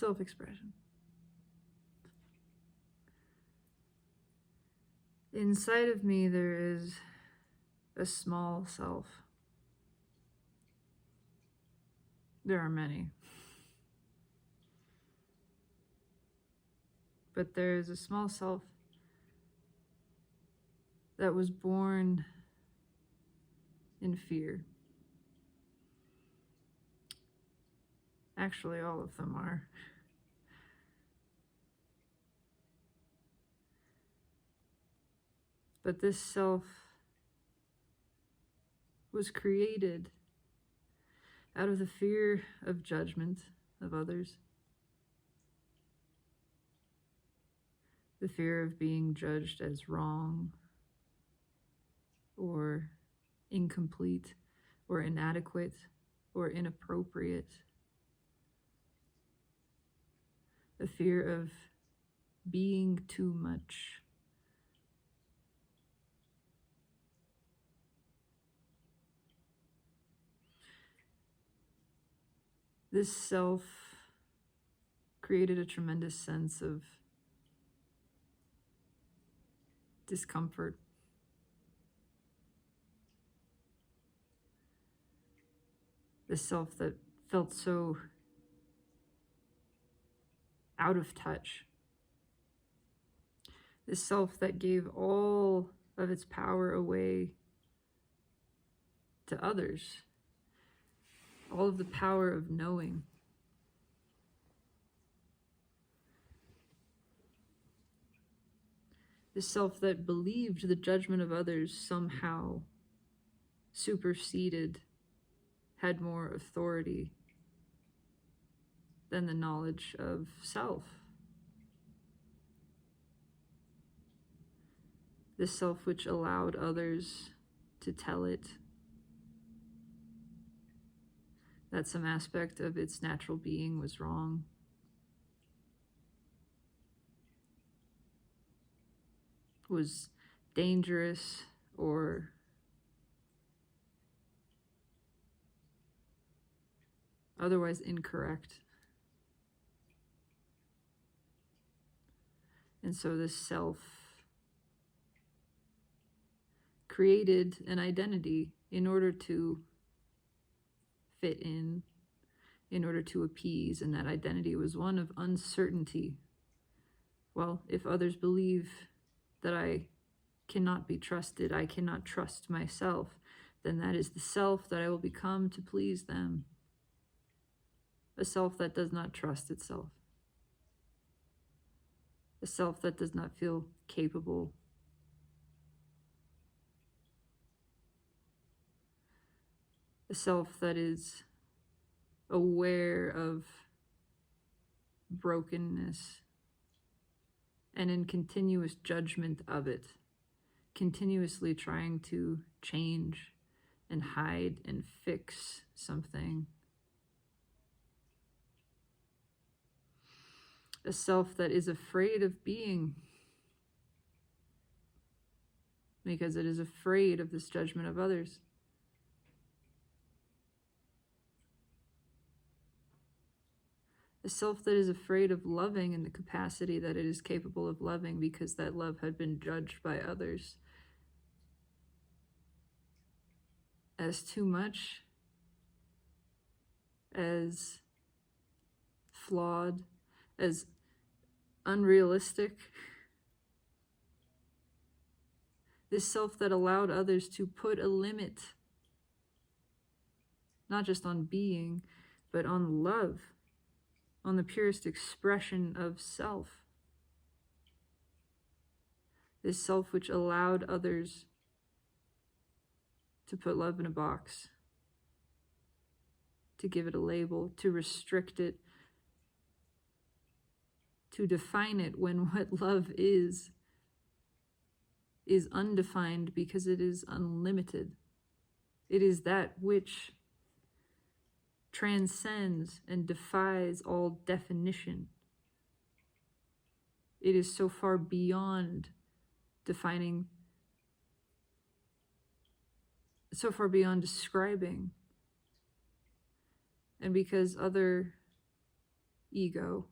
self-expression. Inside of me, there is a small self. There are many. But there is a small self that was born in fear. Actually, all of them are. But this self was created out of the fear of judgment of others, the fear of being judged as wrong or incomplete or inadequate or inappropriate, the fear of being too much. This self created a tremendous sense of discomfort. The self that felt so out of touch. The self that gave all of its power away to others. All of the power of knowing. The self that believed the judgment of others somehow superseded, had more authority than the knowledge of self. The self which allowed others to tell it that some aspect of its natural being was wrong. Was dangerous or otherwise incorrect. And so this self created an identity in order to fit in order to appease, and that identity was one of uncertainty. Well, if others believe that I cannot be trusted, I cannot trust myself, then that is the self that I will become to please them. A self that does not trust itself. A self that does not feel capable. A self that is aware of brokenness and in continuous judgment of it, continuously trying to change and hide and fix something. A self that is afraid of being because it is afraid of this judgment of others. A self that is afraid of loving in the capacity that it is capable of loving because that love had been judged by others as too much, as flawed, as unrealistic. This self that allowed others to put a limit, not just on being, but on love, on the purest expression of self. This self which allowed others to put love in a box, to give it a label, to restrict it, to define it when what love is undefined because it is unlimited. It is that which transcends and defies all definition. It is so far beyond defining, so far beyond describing. And because other ego,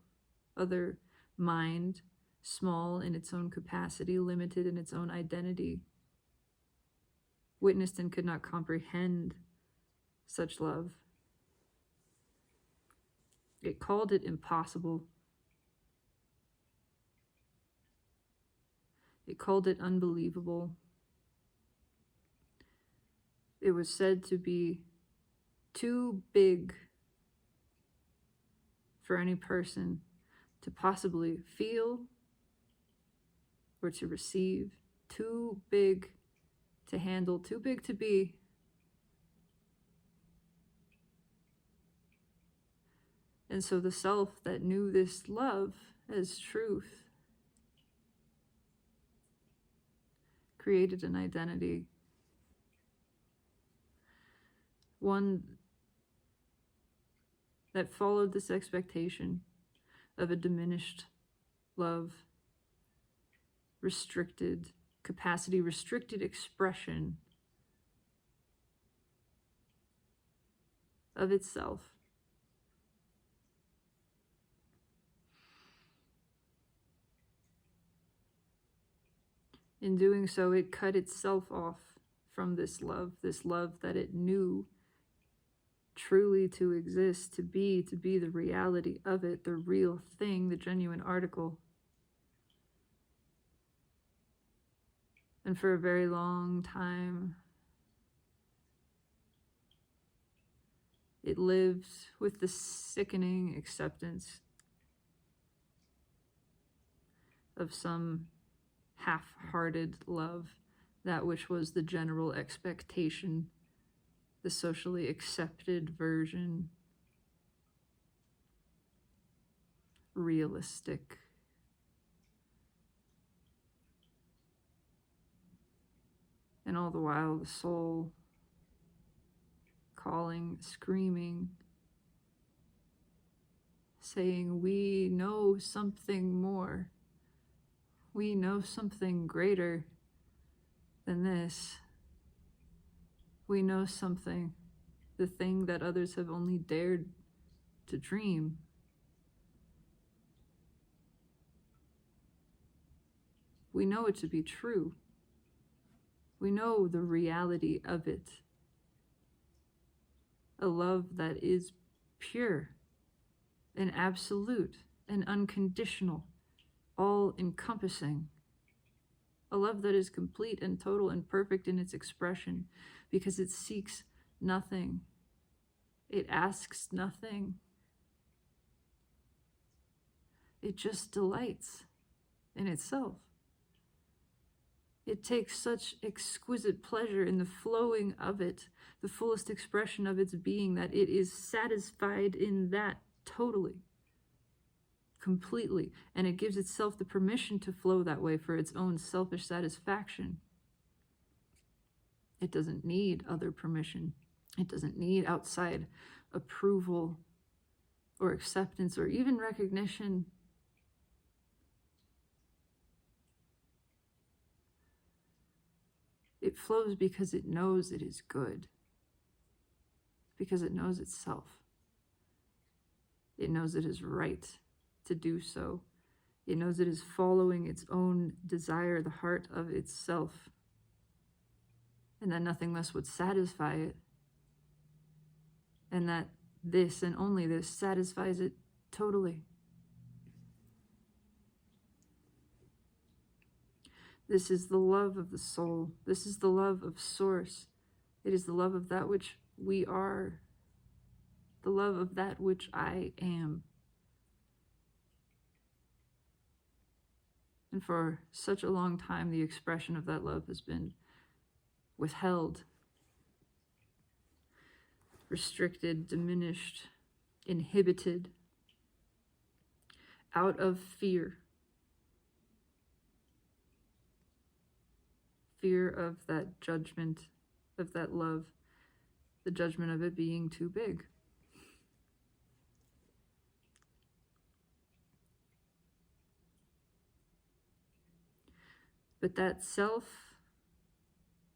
other mind, small in its own capacity, limited in its own identity, witnessed and could not comprehend such love. It called it impossible. It called it unbelievable. It was said to be too big for any person to possibly feel or to receive, too big to handle, too big to be. And so the self that knew this love as truth created an identity, one that followed this expectation of a diminished love, restricted capacity, restricted expression of itself. In doing so, it cut itself off from this love that it knew truly to exist, to be the reality of it, the real thing, the genuine article. And for a very long time, it lived with the sickening acceptance of some half-hearted love, that which was the general expectation, the socially accepted version, realistic. And all the while, the soul calling, screaming, saying, we know something more. We know something greater than this. We know something, the thing that others have only dared to dream. We know it to be true. We know the reality of it. A love that is pure and absolute and unconditional, all-encompassing. A love that is complete and total and perfect in its expression, because it seeks nothing. It asks nothing. It just delights in itself. It takes such exquisite pleasure in the flowing of it, the fullest expression of its being, that it is satisfied in that totally, completely, and it gives itself the permission to flow that way for its own selfish satisfaction. It doesn't need other permission. It doesn't need outside approval or acceptance or even recognition. It flows because it knows it is good, because it knows itself. It knows it is right to do so. It knows it is following its own desire, the heart of itself, and that nothing less would satisfy it, and that this and only this satisfies it totally. This is the love of the soul. This is the love of Source. It is the love of that which we are, the love of that which I am. And for such a long time, the expression of that love has been withheld, restricted, diminished, inhibited, out of fear. Fear of that judgment, of that love, the judgment of it being too big. But that self,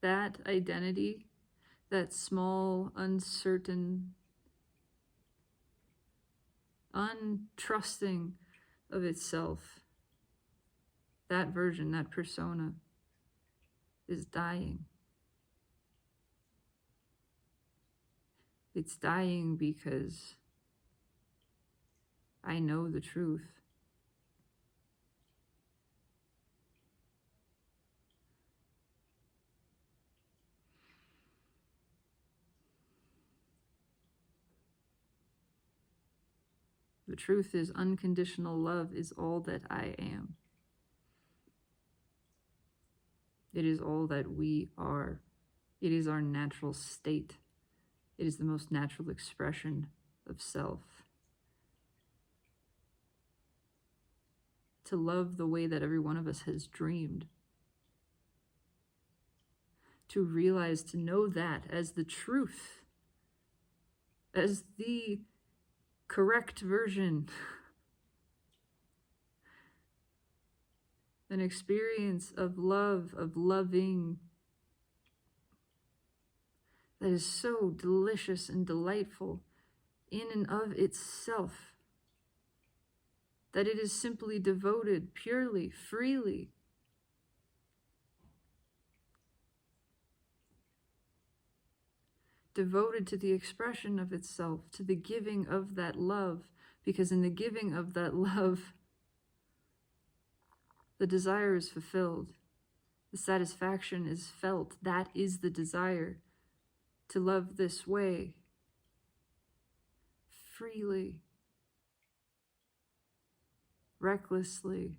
that identity, that small, uncertain, untrusting of itself, that version, that persona, is dying. It's dying because I know the truth. The truth is, unconditional love is all that I am. It is all that we are. It is our natural state. It is the most natural expression of self. To love the way that every one of us has dreamed. To realize, to know that as the truth, as the correct version. An experience of love, of loving, that is so delicious and delightful in and of itself, that it is simply devoted purely, freely. Devoted to the expression of itself, to the giving of that love, because in the giving of that love, the desire is fulfilled. The satisfaction is felt. That is the desire, to love this way, freely, recklessly,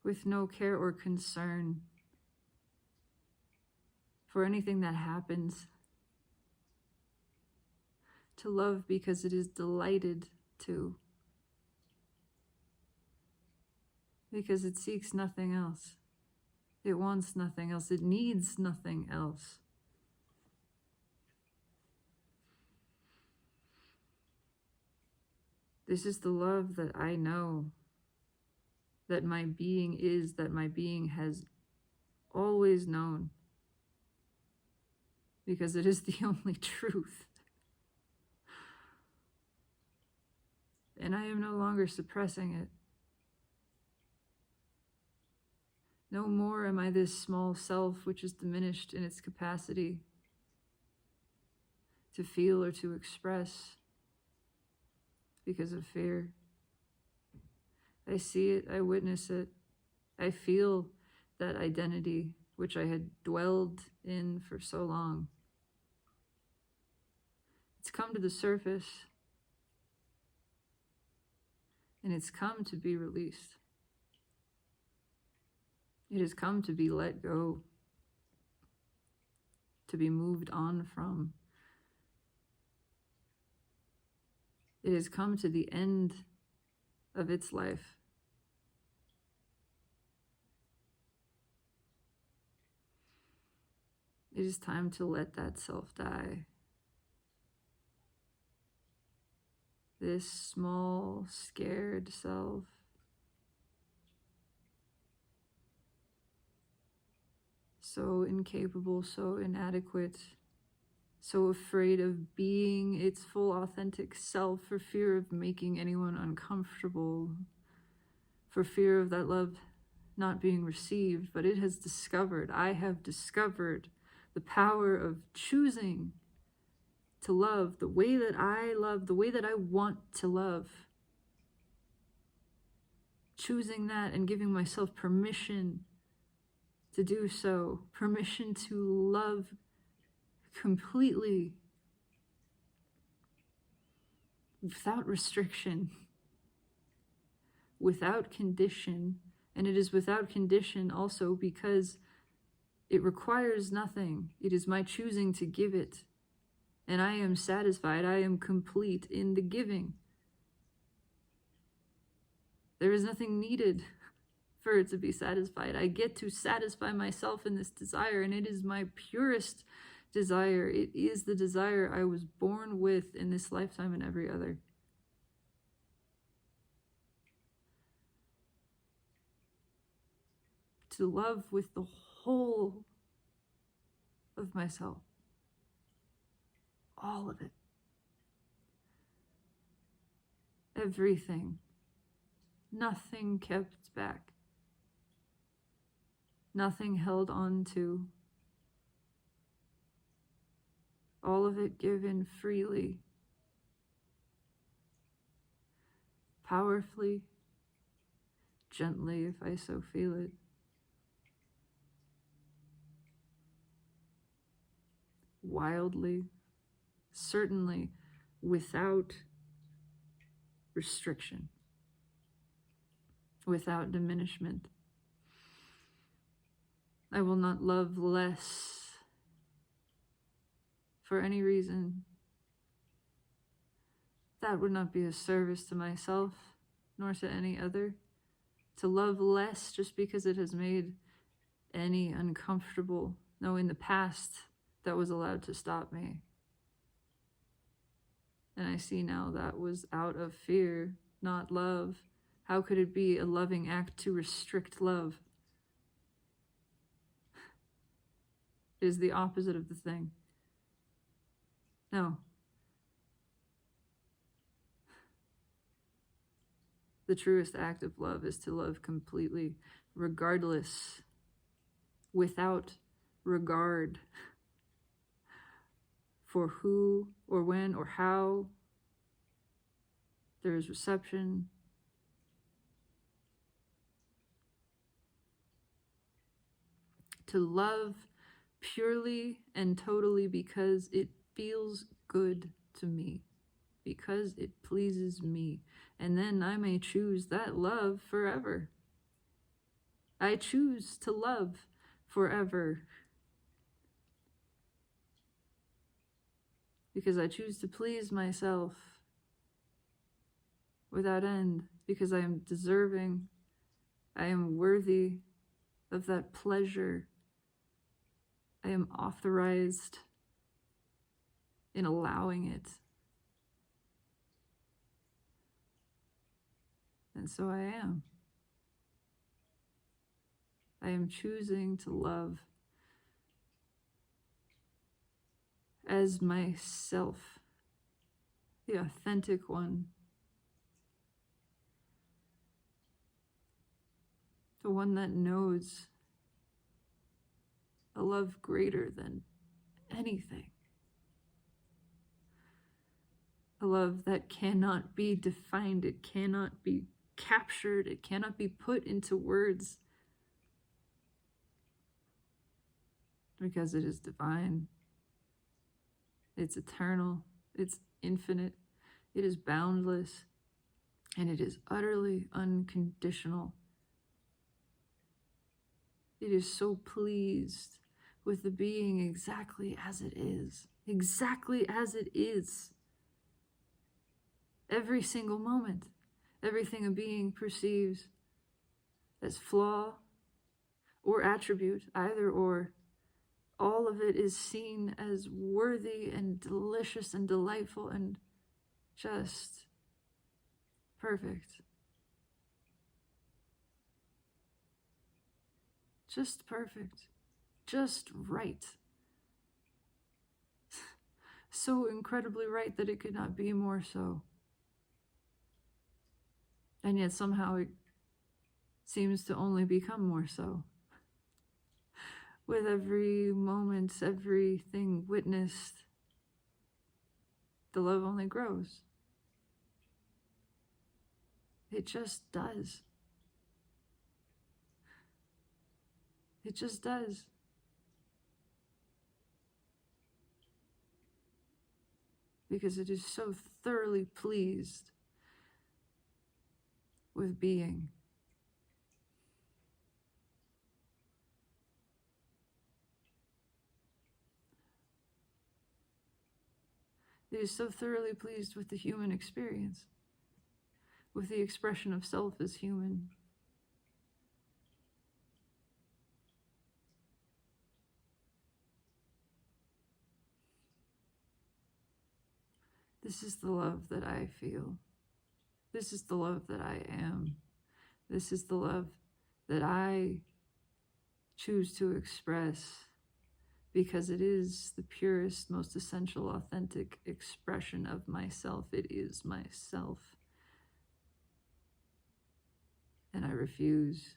with no care or concern for anything that happens. To love because it is delighted to, because it seeks nothing else. It wants nothing else. It needs nothing else. This is the love that I know, that my being is, that my being has always known, because it is the only truth. And I am no longer suppressing it. No more am I this small self which is diminished in its capacity to feel or to express because of fear. I see it, I witness it, I feel that identity which I had dwelled in for so long. It's come to the surface, and it's come to be released. It has come to be let go, to be moved on from. It has come to the end of its life. It is time to let that self die. This small, scared self. So incapable, so inadequate, so afraid of being its full authentic self for fear of making anyone uncomfortable, for fear of that love not being received. But it has discovered, I have discovered the power of choosing to love the way that I love, the way that I want to love. Choosing that and giving myself permission to do so, permission to love completely, without restriction, without condition. And it is without condition also because it requires nothing. It is my choosing to give it. And I am satisfied, I am complete in the giving. There is nothing needed for it to be satisfied. I get to satisfy myself in this desire, and it is my purest desire. It is the desire I was born with in this lifetime and every other. To love with the whole of myself. All of it. everything, nothing kept back, nothing held on to, all of it given freely, powerfully, gently if I so feel it. Wildly, certainly without restriction, without diminishment. I will not love less for any reason. That would not be a service to myself, nor to any other. To love less just because it has made any uncomfortable. No, in the past, that was allowed to stop me. And I see now that was out of fear, not love. How could it be a loving act to restrict love? It is the opposite of the thing. No. The truest act of love is to love completely, regardless, without regard for who or when or how there is reception. To love purely and totally because it feels good to me, because it pleases me. And then I may choose that love forever. I choose to love forever because I choose to please myself without end, because I am deserving, I am worthy of that pleasure. I am authorized in allowing it. And so I am. I am choosing to love as myself, the authentic one, the one that knows a love greater than anything, a love that cannot be defined, it cannot be captured, it cannot be put into words, because it is divine, it's eternal, it's infinite, it is boundless, and it is utterly unconditional. It is so pleased with the being exactly as it is, exactly as it is. Every single moment, everything a being perceives as flaw or attribute, either or, all of it is seen as worthy and delicious and delightful and just perfect. Just perfect. Just right. So incredibly right that it could not be more so. And yet somehow it seems to only become more so. With every moment, everything witnessed, the love only grows. It just does. It just does. Because it is so thoroughly pleased with being. It is so thoroughly pleased with the human experience, with the expression of self as human. This is the love that I feel. This is the love that I am. This is the love that I choose to express, because it is the purest, most essential, authentic expression of myself. It is myself. And I refuse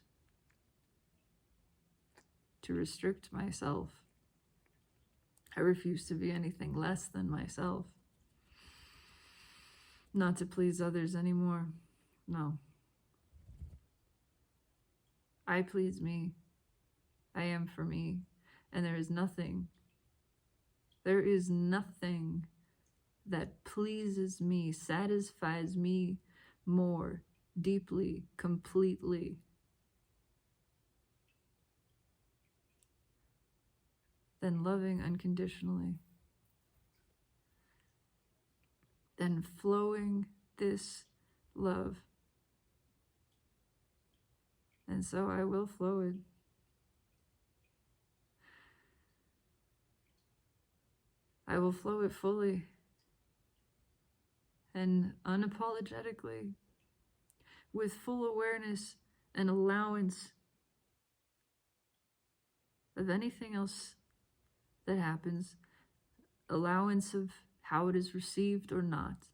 to restrict myself. I refuse to be anything less than myself. Not to please others anymore. No. I please me. I am for me. And there is nothing that pleases me, satisfies me more deeply, completely than loving unconditionally, than flowing this love. And so I will flow it. I will flow it fully and unapologetically, with full awareness and allowance of anything else that happens, allowance of how it is received or not.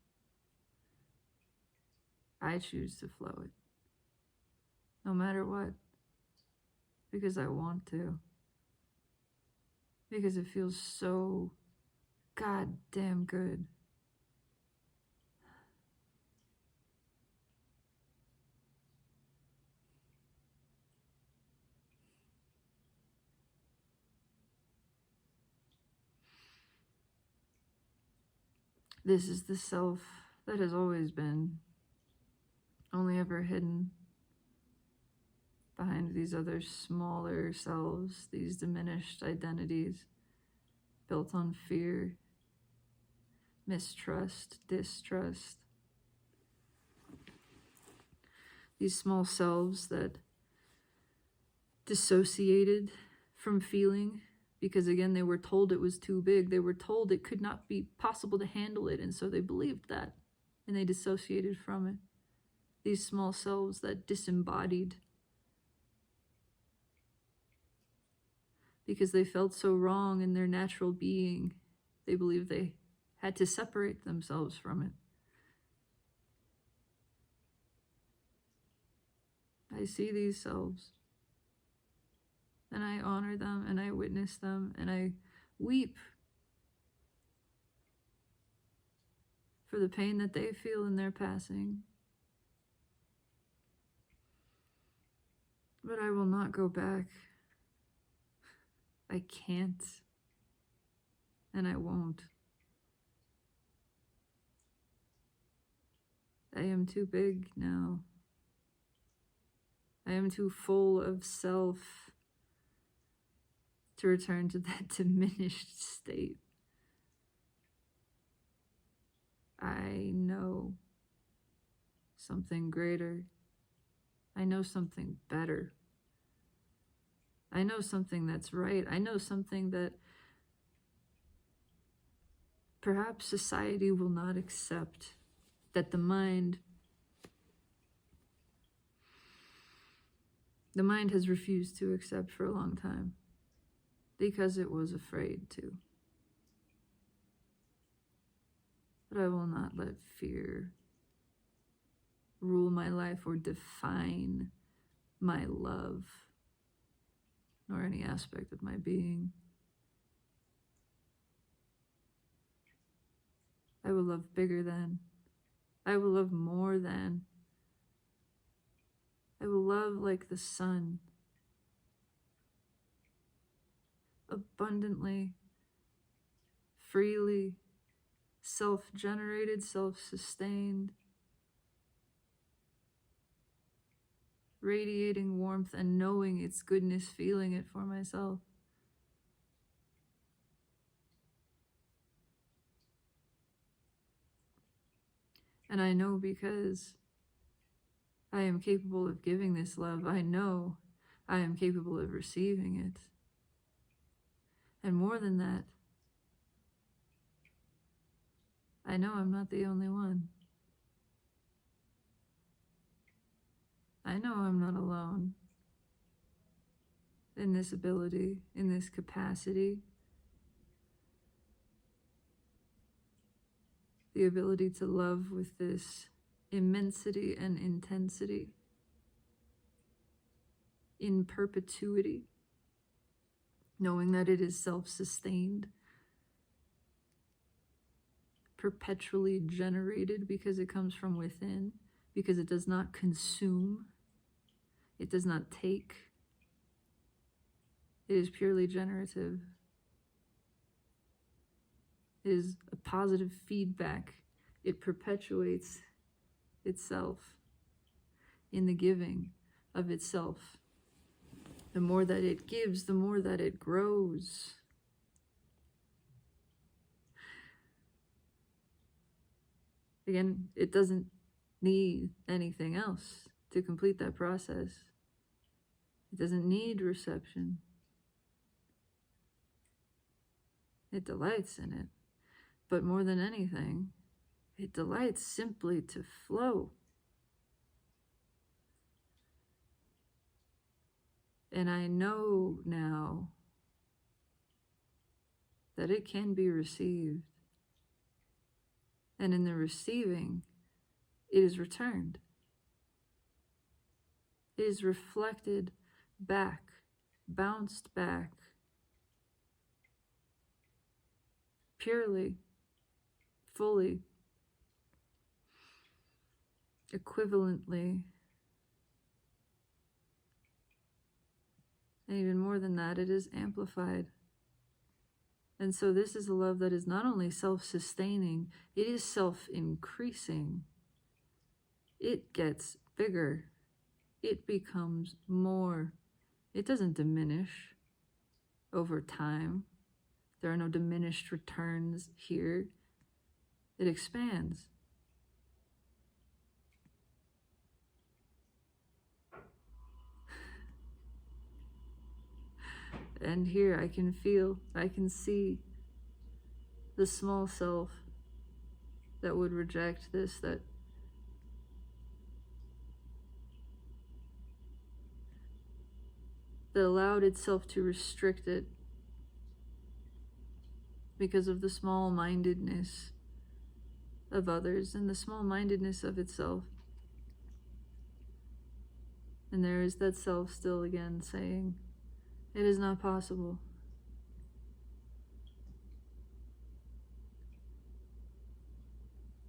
I choose to flow it, no matter what, because I want to, because it feels so goddamn good. This is the self that has always been, only ever hidden behind these other smaller selves, these diminished identities built on fear, mistrust, distrust. These small selves that dissociated from feeling because, again, they were told it was too big. They were told it could not be possible to handle it, and so they believed that, and they dissociated from it. These small selves that disembodied because they felt so wrong in their natural being. They believed they had to separate themselves from it. I see these selves, and I honor them, and I witness them, and I weep for the pain that they feel in their passing. But I will not go back. I can't, and I won't. I am too big now. I am too full of self to return to that diminished state. I know something greater. I know something better. I know something that's right. I know something that perhaps society will not accept, that the mind has refused to accept for a long time because it was afraid to. But I will not let fear rule my life or define my love nor any aspect of my being. I will love bigger than. I will love more than. I will love like the sun, abundantly, freely, self-generated, self-sustained, radiating warmth and knowing its goodness, feeling it for myself. And I know because I am capable of giving this love. I know I am capable of receiving it. And more than that, I know I'm not the only one. I know I'm not alone in this ability, in this capacity. The ability to love with this immensity and intensity. in perpetuity, knowing that it is self-sustained, perpetually generated because it comes from within, because it does not consume, it does not take, it is purely generative. It is a positive feedback. It perpetuates itself in the giving of itself. The more that it gives, the more that it grows. Again, it doesn't need anything else to complete that process. It doesn't need reception. It delights in it. But more than anything, it delights simply to flow. And I know now that it can be received. And in the receiving, it is returned. It is reflected back, bounced back, purely, fully, equivalently. And even more than that, it is amplified. And so this is a love that is not only self-sustaining, it is self-increasing. It gets bigger. It becomes more. It doesn't diminish over time. There are no diminished returns here. It expands. And here I can feel, I can see the small self that would reject this, that allowed itself to restrict it because of the small-mindedness of others and the small-mindedness of itself. And there is that self still again saying, it is not possible.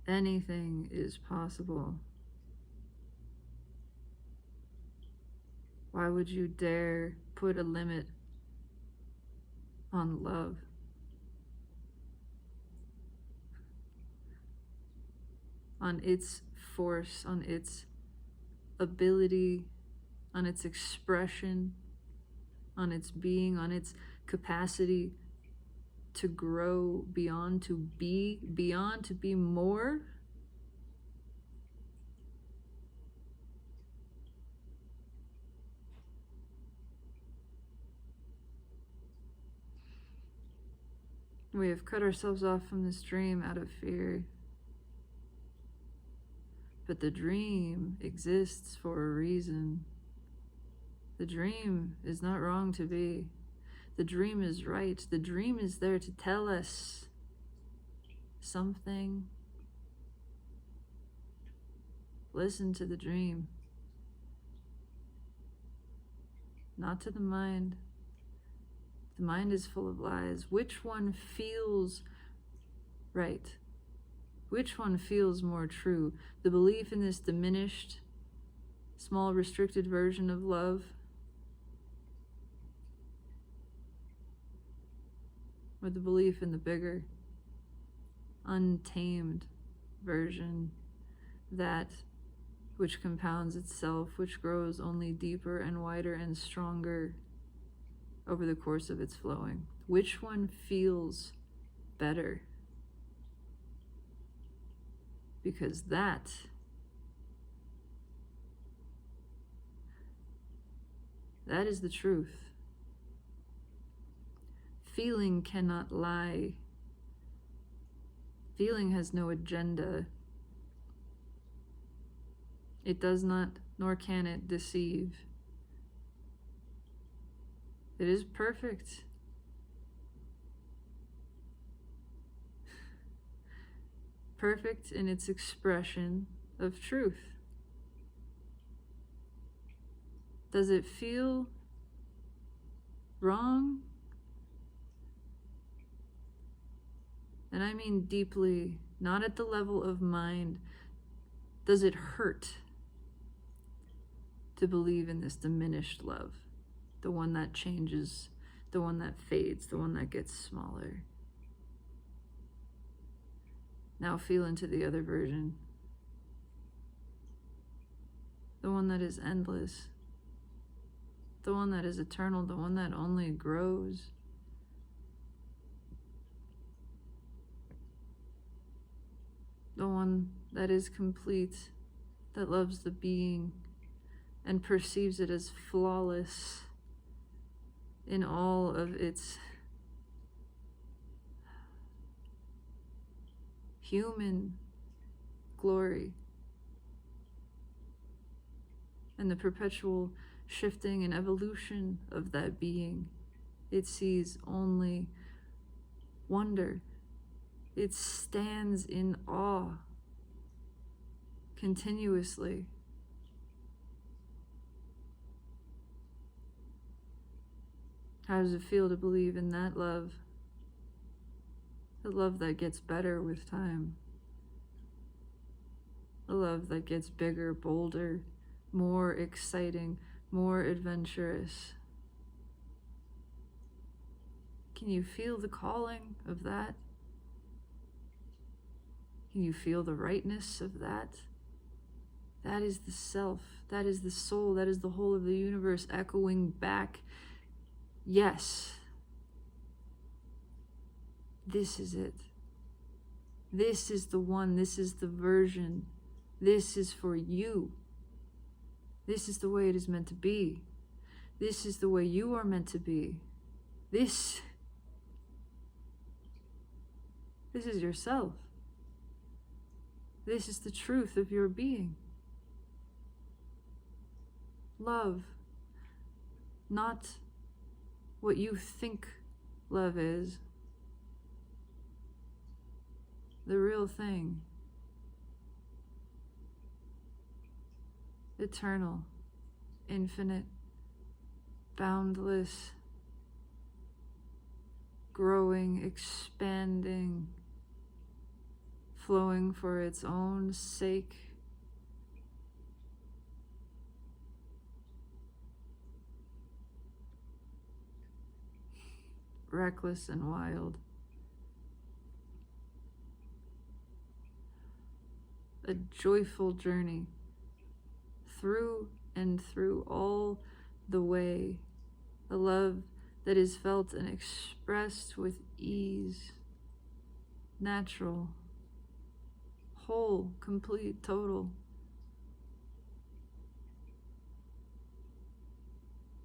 Anything is possible. Why would you dare put a limit on love? On its force, on its ability, on its expression, on its being, on its capacity to grow beyond, to be beyond, to be more? We have cut ourselves off from this dream out of fear. But the dream exists for a reason. The dream is not wrong to be. The dream is right. The dream is there to tell us something. Listen to the dream, not to the mind. The mind is full of lies. Which one feels right? Which one feels more true? The belief in this diminished, small, restricted version of love, or the belief in the bigger, untamed version, that which compounds itself, which grows only deeper and wider and stronger over the course of its flowing? Which one feels better? Because that is the truth. Feeling cannot lie. Feeling has no agenda. It does not, nor can it, deceive. It is perfect. Perfect in its expression of truth. Does it feel wrong? And I mean deeply, not at the level of mind. Does it hurt to believe in this diminished love? The one that changes, the one that fades, the one that gets smaller. Now feel into the other version. The one that is endless. The one that is eternal, the one that only grows. The one that is complete, that loves the being and perceives it as flawless in all of its human glory, and the perpetual shifting and evolution of that being. It sees only wonder. It stands in awe continuously. How does it feel to believe in that love? The love that gets better with time. The love that gets bigger, bolder, more exciting, more adventurous. Can you feel the calling of that? Can you feel the rightness of that? That is the self. That is the soul. That is the whole of the universe echoing back. Yes. This is it. This is the one. This is the version. This is for you. This is the way it is meant to be. This is the way you are meant to be. This is yourself. This is the truth of your being. Love, not what you think love is. The real thing. Eternal, infinite, boundless, growing, expanding, flowing for its own sake. Reckless and wild. A joyful journey through and through all the way. A love that is felt and expressed with ease, natural, whole, complete, total.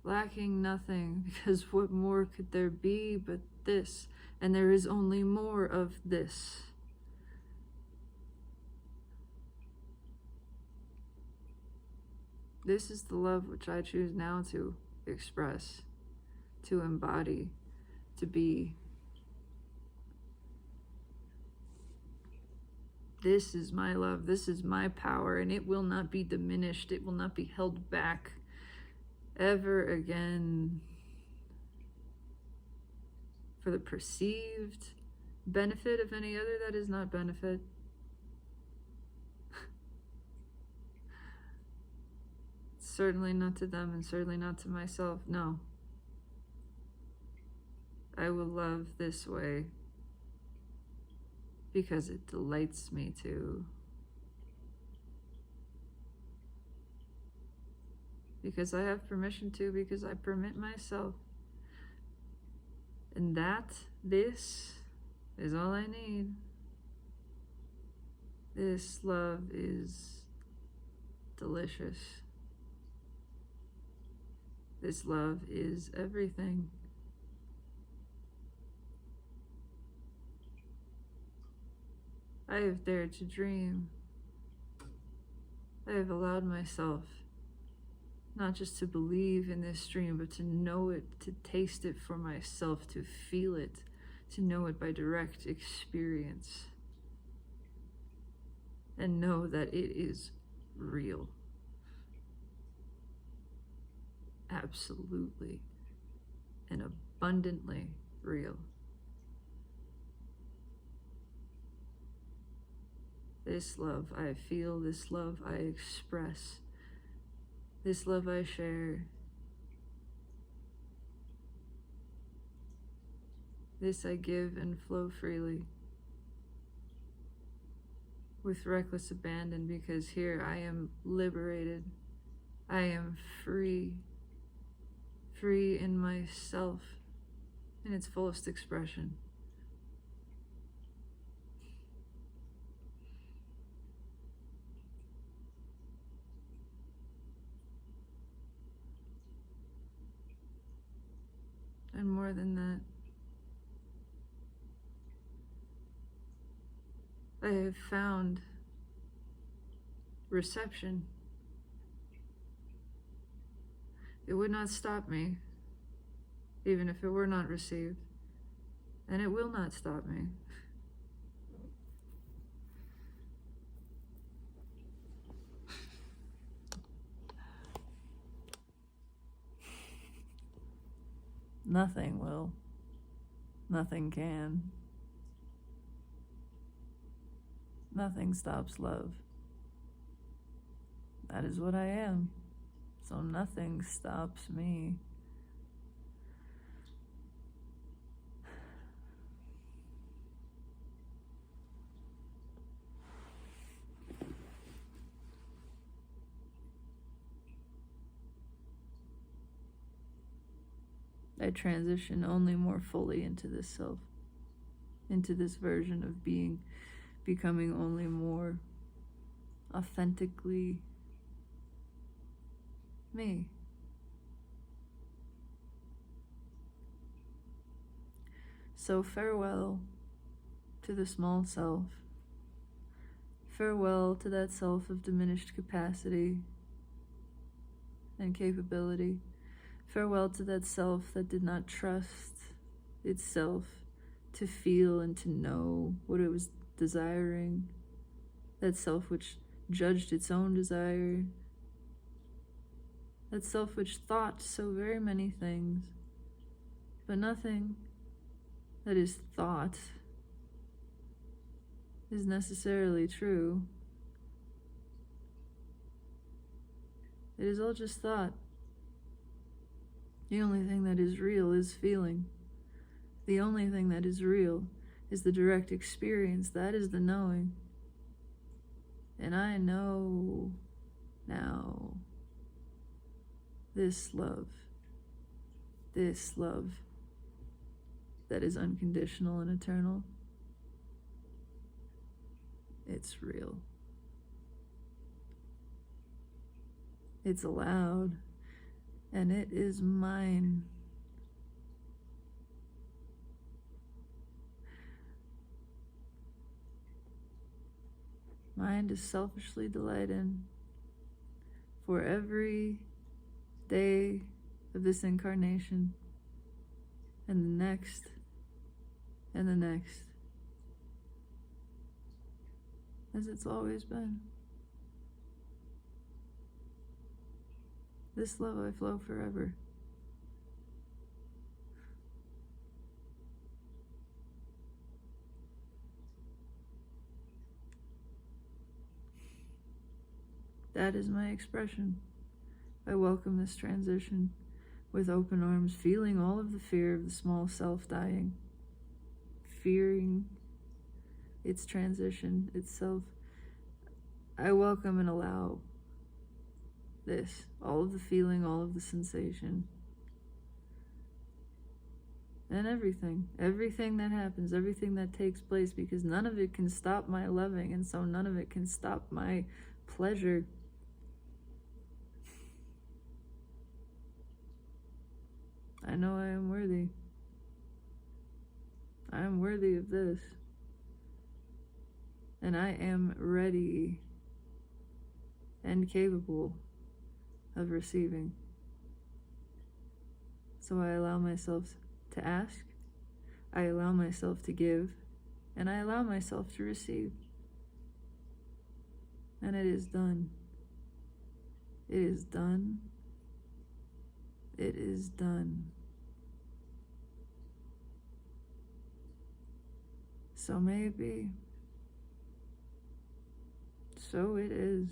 Lacking nothing, because what more could there be but this? And there is only more of this. This is the love which I choose now to express, to embody, to be. This is my love, this is my power, and it will not be diminished, it will not be held back ever again for the perceived benefit of any other that is not benefit. Certainly not to them, and certainly not to myself. No. I will love this way because it delights me to. Because I have permission to, because I permit myself. And this is all I need. This love is delicious. This love is everything. I have dared to dream. I have allowed myself not just to believe in this dream, but to know it, to taste it for myself, to feel it, to know it by direct experience, and know that it is real. absolutely and abundantly real. This love I feel, this love I express, this love I share, this I give and flow freely with reckless abandon, because here I am liberated. I am free, free in myself in its fullest expression. And more than that, I have found reception. It would not stop me, even if it were not received, and it will not stop me. Nothing will. Nothing can. Nothing stops love. That is what I am. So nothing stops me. I transition only more fully into this self, into this version of being, becoming only more authentically me. So farewell to the small self. Farewell to that self of diminished capacity and capability. Farewell to that self that did not trust itself to feel and to know what it was desiring. That self which judged its own desire. That self which thought so very many things, but nothing that is thought is necessarily true. It is all just thought. The only thing that is real is feeling. The only thing that is real is the direct experience. That is the knowing. And I know now this love that is unconditional and eternal, it's real. It's allowed, and it is mine. Mine to selfishly delight in for every day of this incarnation, and the next, and the next, as it's always been. This love I flow forever. That is my expression. I welcome this transition with open arms, feeling all of the fear of the small self dying, fearing its transition itself. I welcome and allow this, all of the feeling, all of the sensation, and everything that happens, everything that takes place, because none of it can stop my loving, and so none of it can stop my pleasure. I know I am worthy. I am worthy of this. And I am ready and capable of receiving. So I allow myself to ask, I allow myself to give, and I allow myself to receive. And it is done. It is done. It is done. So may it be. So it is.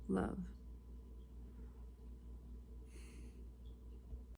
Love.